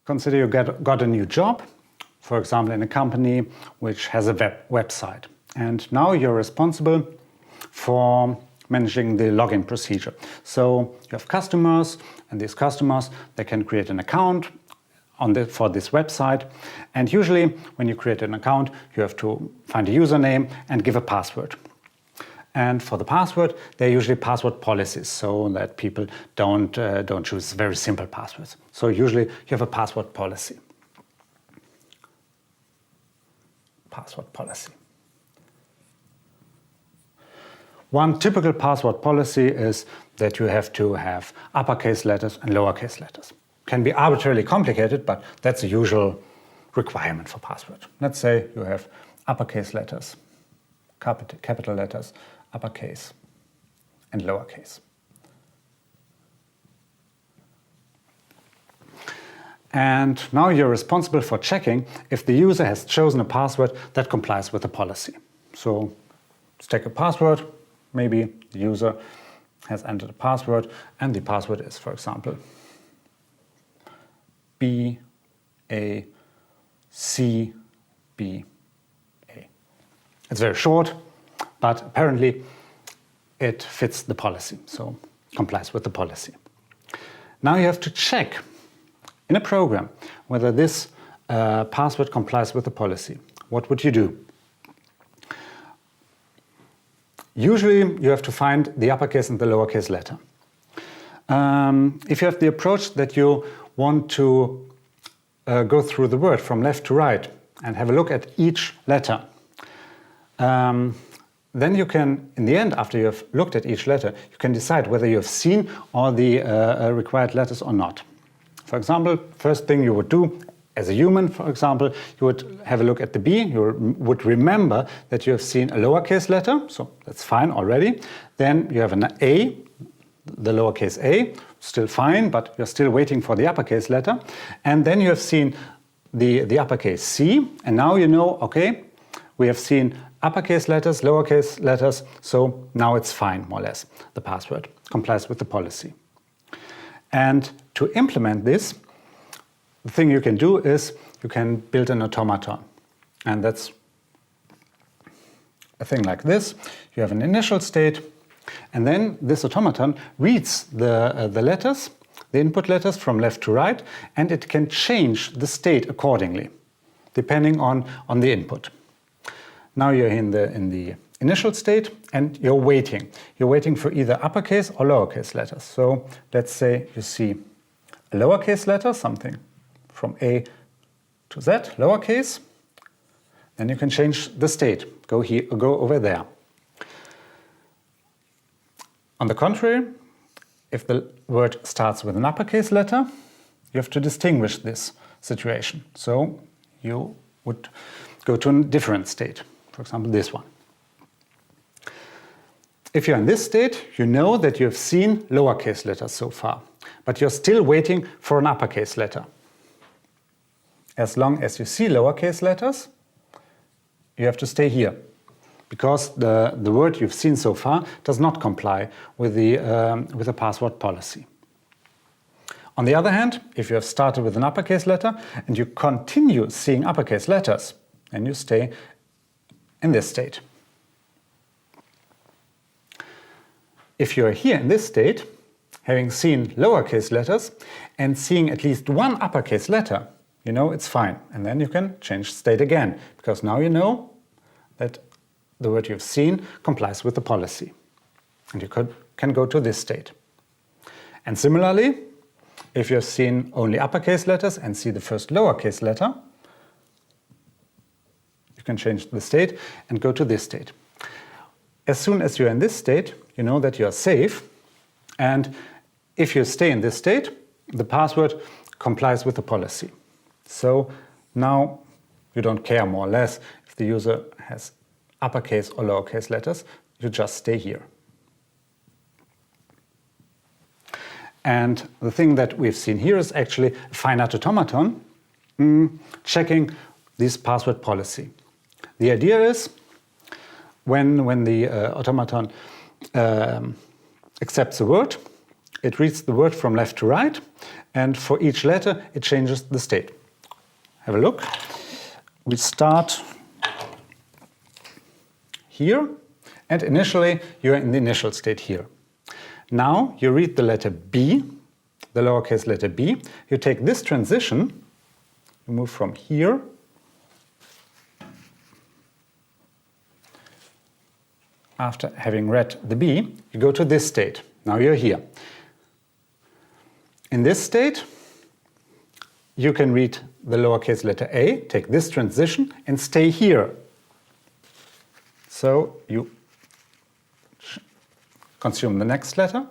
Consider you got a new job, for example, in a company which has a website. And now you're responsible for managing the login procedure. So you have customers, and these customers, they can create an account for this website. And usually when you create an account, you have to find a username and give a password. And for the password, there are usually password policies so that people don't choose very simple passwords. So usually you have a password policy. Password policy. One typical password policy is that you have to have uppercase letters and lowercase letters. Can be arbitrarily complicated, but that's the usual requirement for password. Let's say you have uppercase letters, capital letters, uppercase, and lowercase. And now you're responsible for checking if the user has chosen a password that complies with the policy. So let's take a password. Maybe the user has entered a password, and the password is, for example, BACBA. It's very short, but apparently it fits the policy, so complies with the policy. Now you have to check in a program whether this password complies with the policy. What would you do? Usually you have to find the uppercase and the lowercase letter. If you have the approach that you want to go through the word from left to right and have a look at each letter, then you can, in the end, after you have looked at each letter, you can decide whether you have seen all the required letters or not. For example, first thing you would do, as a human, for example, you would have a look at the B. You would remember that you have seen a lowercase letter, so that's fine already. Then you have an A, the lowercase a, still fine, but you're still waiting for the uppercase letter. And then you have seen the uppercase C, and now you know, okay, we have seen uppercase letters, lowercase letters, so now it's fine, more or less. The password complies with the policy. And to implement this, the thing you can do is you can build an automaton. And that's a thing like this. You have an initial state, and then this automaton reads the letters, the input letters from left to right, and it can change the state accordingly, depending on the input. Now you're in the initial state, and you're waiting. You're waiting for either uppercase or lowercase letters. So let's say you see a lowercase letter, something from A to Z, lowercase. Then you can change the state. Go here, go over there. On the contrary, if the word starts with an uppercase letter, you have to distinguish this situation. So you would go to a different state. For example, this one. If you're in this state, you know that you have seen lowercase letters so far, but you're still waiting for an uppercase letter. As long as you see lowercase letters, you have to stay here, because the word you've seen so far does not comply with the password policy. On the other hand, if you have started with an uppercase letter and you continue seeing uppercase letters, then you stay in this state. If you're here in this state, having seen lowercase letters and seeing at least one uppercase letter, you know it's fine. And then you can change state again, because now you know that the word you've seen complies with the policy. And you can go to this state. And similarly, if you've seen only uppercase letters and see the first lowercase letter, you can change the state and go to this state. As soon as you're in this state, you know that you're safe. And if you stay in this state, the password complies with the policy. So now you don't care, more or less, if the user has uppercase or lowercase letters, you just stay here. And the thing that we've seen here is actually a finite automaton checking this password policy. The idea is when the automaton accepts a word, it reads the word from left to right, and for each letter it changes the state. Have a look. We start here, and initially you are in the initial state here. Now you read the letter B, the lowercase letter b. You take this transition, you move from here after having read the B, you go to this state. Now you're here. In this state, you can read the lowercase letter a, take this transition, and stay here. So you consume the next letter.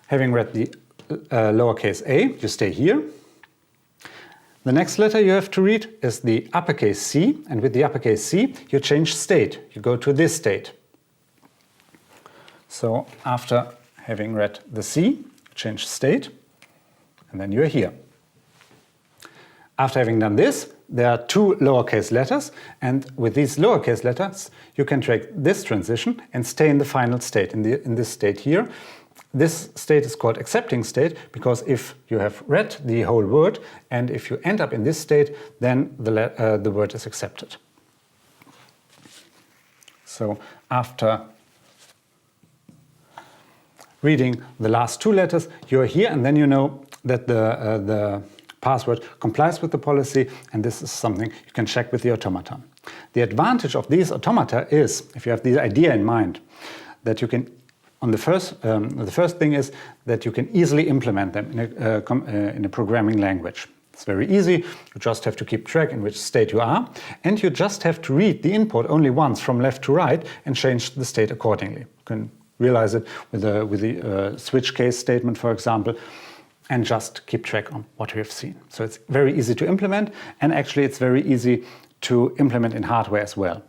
Having read the lowercase a, you stay here. The next letter you have to read is the uppercase C, and with the uppercase C, you change state. You go to this state. So after having read the C, you change state, and then you're here. After having done this, there are two lowercase letters, and with these lowercase letters, you can take this transition and stay in the final state, in this state here. This state is called accepting state, because if you have read the whole word and if you end up in this state, then the word is accepted. So after reading the last two letters, you're here, and then you know that the password complies with the policy, and this is something you can check with the automaton. The advantage of these automata is, if you have the idea in mind, that you can the first thing is that you can easily implement them in a programming language. It's very easy. You just have to keep track in which state you are, and you just have to read the input only once from left to right and change the state accordingly. You can realize it with the switch case statement, for example, and just keep track on what you have seen. So it's very easy to implement, and actually it's very easy to implement in hardware as well.